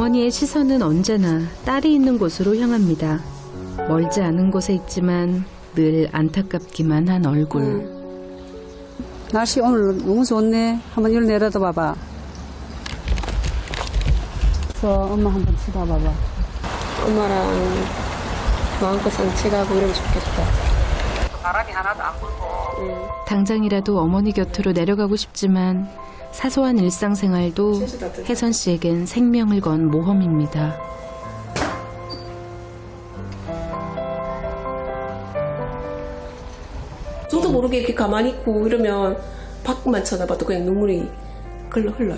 어머니의 시선은 언제나 딸이 있는 곳으로 향합니다. 멀지 않은 곳에 있지만 늘 안타깝기만 한 얼굴. 날씨 오늘 너무 좋네. 한번 이리 내려다 봐봐. 그래서 엄마 한번 쳐다봐봐. 엄마랑 마음껏 산책하고 이러면 좋겠다. 바람이 하나도 안 불고. 당장이라도 어머니 곁으로 내려가고 싶지만 사소한 일상생활도 혜선 씨에겐 생명을 건 모험입니다. 저도 모르게 이렇게 가만히 있고 이러면 밖만 쳐다봐도 그냥 눈물이 흘러요.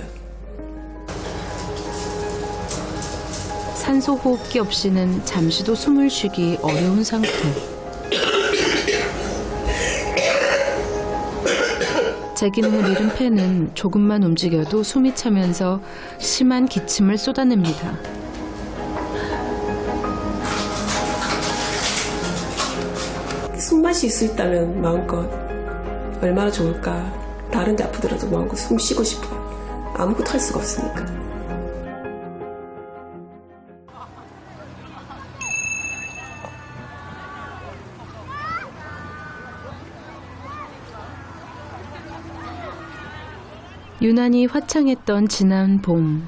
산소 호흡기 없이는 잠시도 숨을 쉬기 어려운 상태. 제 기능을 잃은 폐는 조금만 움직여도 숨이 차면서 심한 기침을 쏟아냅니다. 숨맛이 있을 수 있다면 마음껏 얼마나 좋을까. 다른 데 아프더라도 마음껏 숨 쉬고 싶어요. 아무것도 할 수가 없으니까. 유난히 화창했던 지난 봄.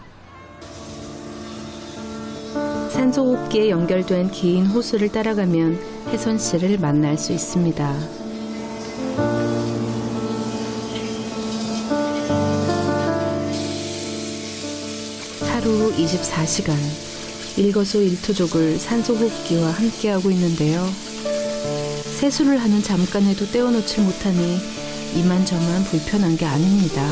산소호흡기에 연결된 긴 호수를 따라가면 혜선 씨를 만날 수 있습니다. 하루 24시간 일거수일투족을 산소호흡기와 함께하고 있는데요. 세수를 하는 잠깐에도 떼어놓질 못하니 이만저만 불편한 게 아닙니다.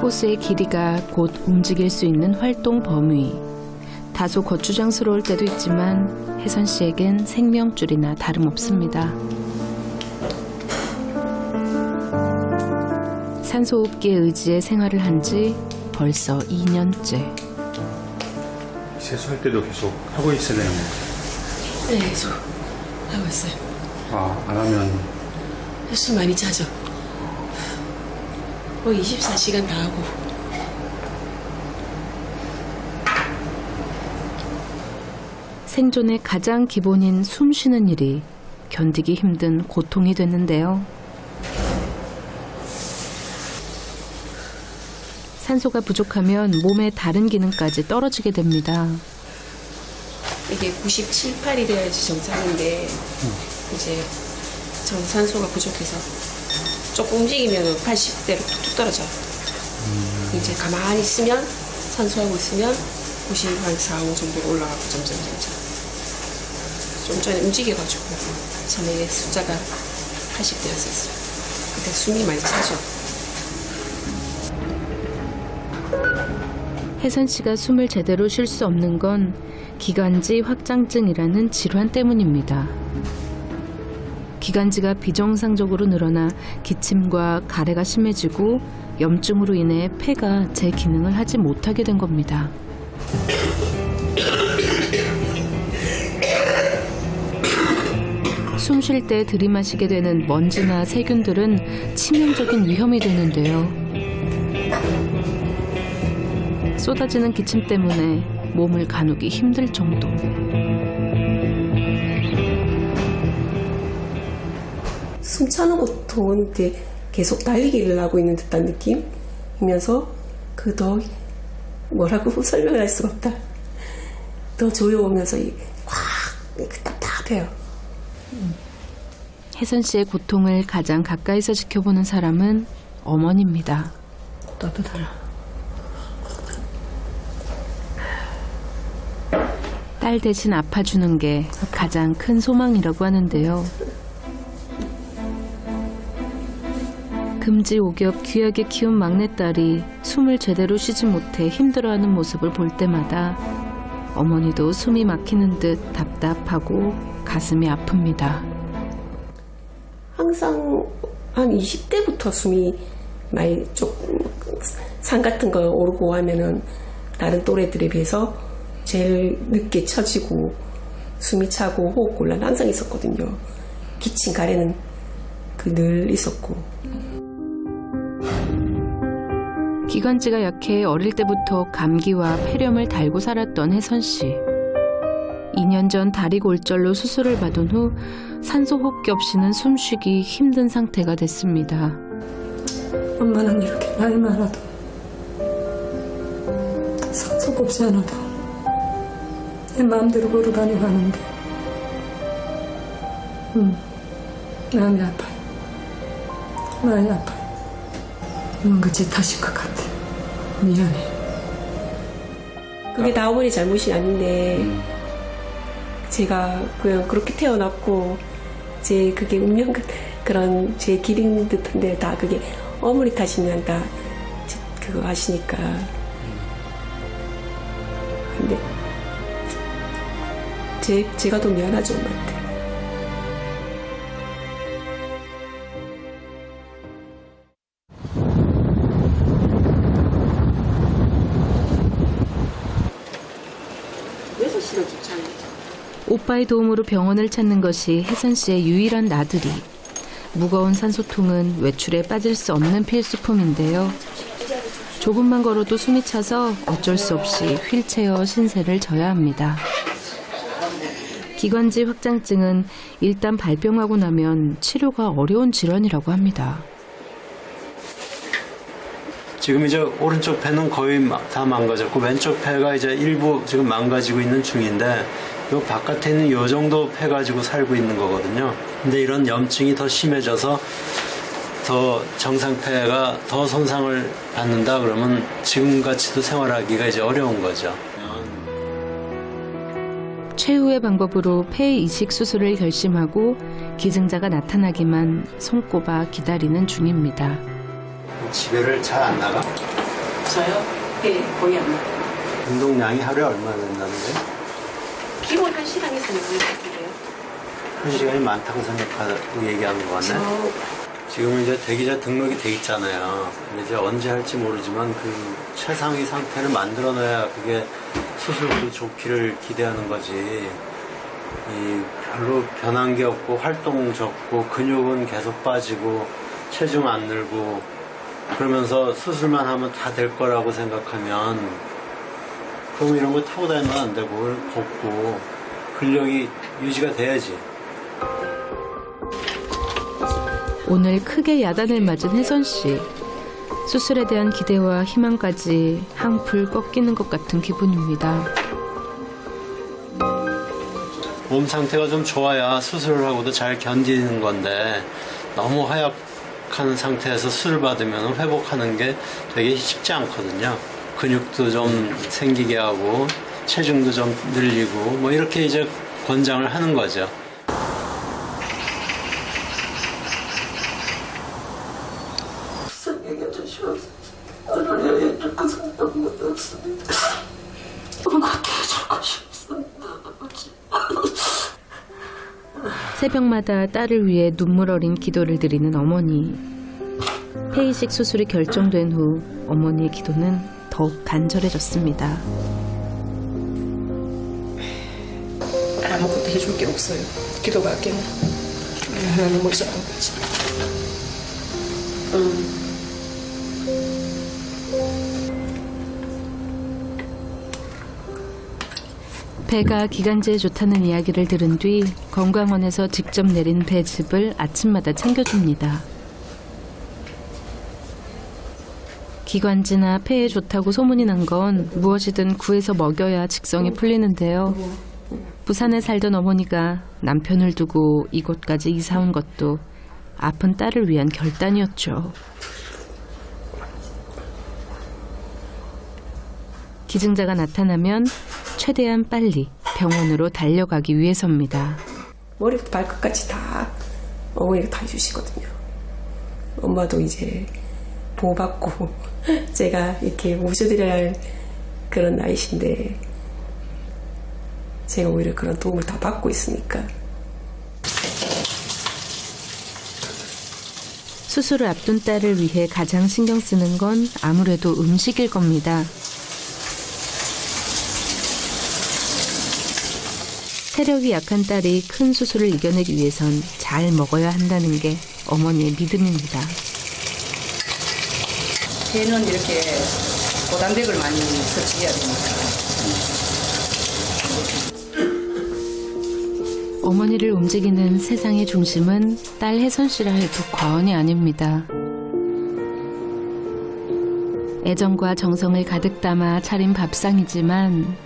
호수의 길이가 곧 움직일 수 있는 활동 범위. 다소 거추장스러울 때도 있지만 혜선 씨에겐 생명줄이나 다름없습니다. 산소호흡기에 의지해 생활을 한 지 벌써 2년째. 세수할 때도 계속 하고 있어야 되는 건가요? 네, 계속 하고 있어요. 안 하면 횟수 많이 차죠. 24시간 다 하고. 생존의 가장 기본인 숨 쉬는 일이 견디기 힘든 고통이 됐는데요. 산소가 부족하면 몸의 다른 기능까지 떨어지게 됩니다. 이게 97, 8이 돼야지 정상인데 이제 정산소가 부족해서 조금 움직이면 80대로 툭툭 떨어져요. 이제 가만히 있으면 산소하고 있으면 90, 한 4, 5 정도로 올라가고 점점. 좀 전에 움직여가지고 전에 숫자가 80대였었어요. 그때 숨이 많이 차죠. 혜선 씨가 숨을 제대로 쉴 수 없는 건 기관지 확장증이라는 질환 때문입니다. 기관지가 비정상적으로 늘어나 기침과 가래가 심해지고 염증으로 인해 폐가 제 기능을 하지 못하게 된 겁니다. 숨 쉴 때 들이마시게 되는 먼지나 세균들은 치명적인 위험이 되는데요. 쏟아지는 기침 때문에 몸을 가누기 힘들 정도. 숨 차는 고통은 계속 달리기를 하고 있는 듯한 느낌이면서 그 더 뭐라고 설명을 할 수가 없다. 더 조여오면서 확 답답해요. 혜선 씨의 고통을 가장 가까이서 지켜보는 사람은 어머니입니다. 따뜻하다. 딸 대신 아파주는 게 가장 큰 소망이라고 하는데요. 금지옥엽 귀하게 키운 막내딸이 숨을 제대로 쉬지 못해 힘들어하는 모습을 볼 때마다 어머니도 숨이 막히는 듯 답답하고 가슴이 아픕니다. 항상 한 20대부터 숨이 많이 조금 산 같은 거 오르고 하면은 다른 또래들에 비해서 제일 늦게 처지고 숨이 차고 호흡곤란 항상 있었거든요. 기침 가래는 늘 있었고. 기관지가 약해 어릴 때부터 감기와 폐렴을 달고 살았던 혜선 씨. 2년 전 다리 골절로 수술을 받은 후 산소 호흡기 없이는 숨쉬기 힘든 상태가 됐습니다. 엄마는 이렇게 나이 많아도 산소가 없지 않아도 내 마음대로 걸어 다니고 하는데 마음이 아파요. 많이 아파요. 뭔가 제 탓인 것 같아. 미안해. 그게 다 어머니 잘못이 아닌데 제가 그냥 그렇게 태어났고 제 그게 운명 그런 제 길인 듯한데 다 그게 어머니 탓이면 다 그거 아시니까. 근데 제가 더 미안하죠 엄마한테. 오빠의 도움으로 병원을 찾는 것이 혜선 씨의 유일한 나들이. 무거운 산소통은 외출에 빠질 수 없는 필수품인데요. 조금만 걸어도 숨이 차서 어쩔 수 없이 휠체어 신세를 져야 합니다. 기관지 확장증은 일단 발병하고 나면 치료가 어려운 질환이라고 합니다. 지금 이제 오른쪽 폐는 거의 다 망가졌고 왼쪽 폐가 이제 일부 지금 망가지고 있는 중인데 요 바깥에 있는 요 정도 폐 가지고 살고 있는 거거든요. 근데 이런 염증이 더 심해져서 더 정상폐가 더 손상을 받는다 그러면 지금같이도 생활하기가 이제 어려운 거죠. 최후의 방법으로 폐 이식 수술을 결심하고 기증자가 나타나기만 손꼽아 기다리는 중입니다. 집에를 잘 안 나가? 저요? 네, 거의 안 나요. 운동량이 하루에 얼마나 된다는데? 기본 1시간에서 나올 것 같은데요. 1시간이 많다고 생각하고 얘기하는 거 같네? 지금은 이제 대기자 등록이 돼 있잖아요. 근데 이제 언제 할지 모르지만 그 최상위 상태를 만들어놔야 그게 수술도 좋기를 기대하는 거지. 별로 변한 게 없고 활동 적고 근육은 계속 빠지고 체중 안 늘고 그러면서 수술만 하면 다 될 거라고 생각하면 그럼 이런 거 타고 다니면 안 되고 걷고 근력이 유지가 돼야지. 오늘 크게 야단을 맞은 혜선 씨. 수술에 대한 기대와 희망까지 한풀 꺾이는 것 같은 기분입니다. 몸 상태가 좀 좋아야 수술을 하고도 잘 견디는 건데 너무 허약한 상태에서 수술 받으면 회복하는 게 되게 쉽지 않거든요. 근육도 좀 생기게 하고 체중도 좀 늘리고 뭐 이렇게 이제 권장을 하는 거죠. 새벽마다 딸을 위해 눈물 어린 기도를 드리는 어머니. 폐이식 수술이 결정된 후 어머니의 기도는 더욱 간절해졌습니다. 아무것도 해줄 게 없어요. 기도밖에는. 하나님 못살아가지 배가 기관지에 좋다는 이야기를 들은 뒤 건강원에서 직접 내린 배즙을 아침마다 챙겨줍니다. 기관지나 폐에 좋다고 소문이 난 건 무엇이든 구해서 먹여야 직성이 풀리는데요. 부산에 살던 어머니가 남편을 두고 이곳까지 이사 온 것도 아픈 딸을 위한 결단이었죠. 기증자가 나타나면 최대한 빨리 병원으로 달려가기 위해서입니다. 머리부터 발끝까지 다 어머니가 다 해주시거든요. 엄마도 이제 보호받고 제가 이렇게 모셔드려야 할 그런 나이신데 제가 오히려 그런 도움을 다 받고 있으니까. 수술을 앞둔 딸을 위해 가장 신경 쓰는 건 아무래도 음식일 겁니다. 체력이 약한 딸이 큰 수술을 이겨내기 위해선 잘 먹어야 한다는 게 어머니의 믿음입니다. 배는 이렇게 고단백을 많이 섭취해야 됩니다. 어머니를 움직이는 세상의 중심은 딸 혜선 씨라 해도 과언이 아닙니다. 애정과 정성을 가득 담아 차린 밥상이지만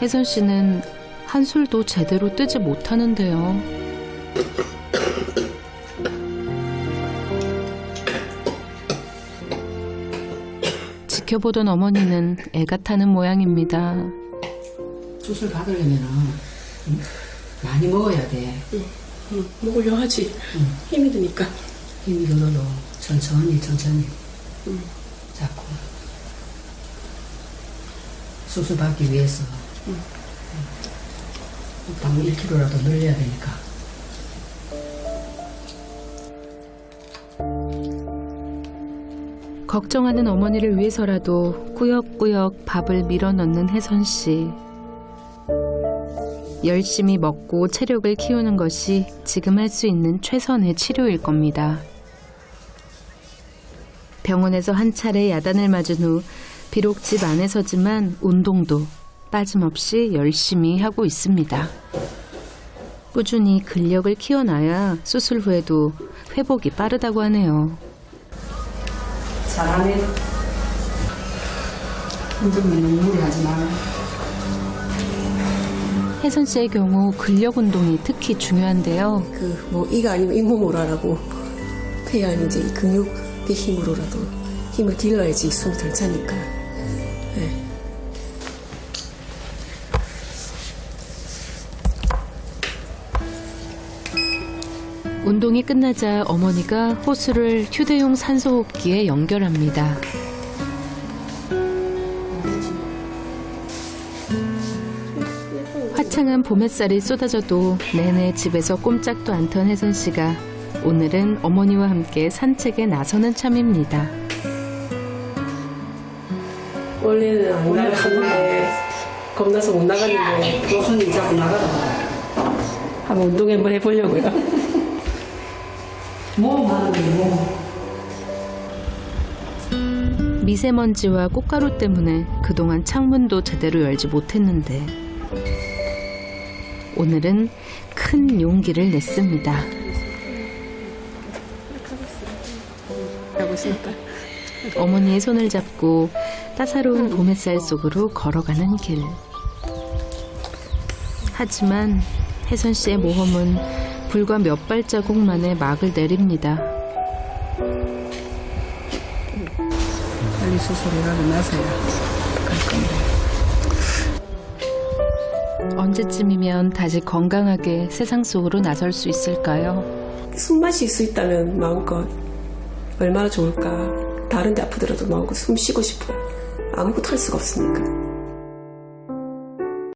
혜선 씨는 한술도 제대로 뜨지 못하는데요. 지켜보던 어머니는 애가 타는 모양입니다. 수술 받으려면은 많이 먹어야 돼. 먹으려 하지. 힘이 드니까. 힘이 들어도 천천히 자꾸 수술 받기 위해서 방 1kg라도 늘려야 되니까. 걱정하는 어머니를 위해서라도 꾸역꾸역 밥을 밀어 넣는 혜선 씨. 열심히 먹고 체력을 키우는 것이 지금 할 수 있는 최선의 치료일 겁니다. 병원에서 한 차례 야단을 맞은 후 비록 집 안에서지만 운동도 빠짐없이 열심히 하고 있습니다. 꾸준히 근력을 키워놔야 수술 후에도 회복이 빠르다고 하네요. 잘하네. 운동이 너무 무리하지 마. 혜선 씨의 경우 근력 운동이 특히 중요한데요. 뭐 이가 아니면 잇몸으로라고 해야 이제 이 근육의 힘으로라도 힘을 길러야지 숨이 덜 차니까. 네. 운동이 끝나자 어머니가 호수를 휴대용 산소호흡기에 연결합니다. 화창한 봄 햇살이 쏟아져도 내내 집에서 꼼짝도 않던 혜선 씨가 오늘은 어머니와 함께 산책에 나서는 참입니다. 원래는 안 나갔는데 겁나서 못 나갔는데 조선이 자꾸 나가다 한번 운동 한번 해보려고요. 몸 하는데 미세먼지와 꽃가루 때문에 그동안 창문도 제대로 열지 못했는데 오늘은 큰 용기를 냈습니다. 하고 있으니까. 어머니의 손을 잡고 따사로운 봄 햇살 속으로 걸어가는 길. 하지만 혜선 씨의 모험은 불과 몇 발자국 만에 막을 내립니다. 빨리 수술이라도 나서야 갈 건데. 언제쯤이면 다시 건강하게 세상 속으로 나설 수 있을까요? 숨 마실 수 있다면 마음껏 얼마나 좋을까. 다른 데 아프더라도 마음껏 숨 쉬고 싶어요. 아무것도 할 수가 없으니까.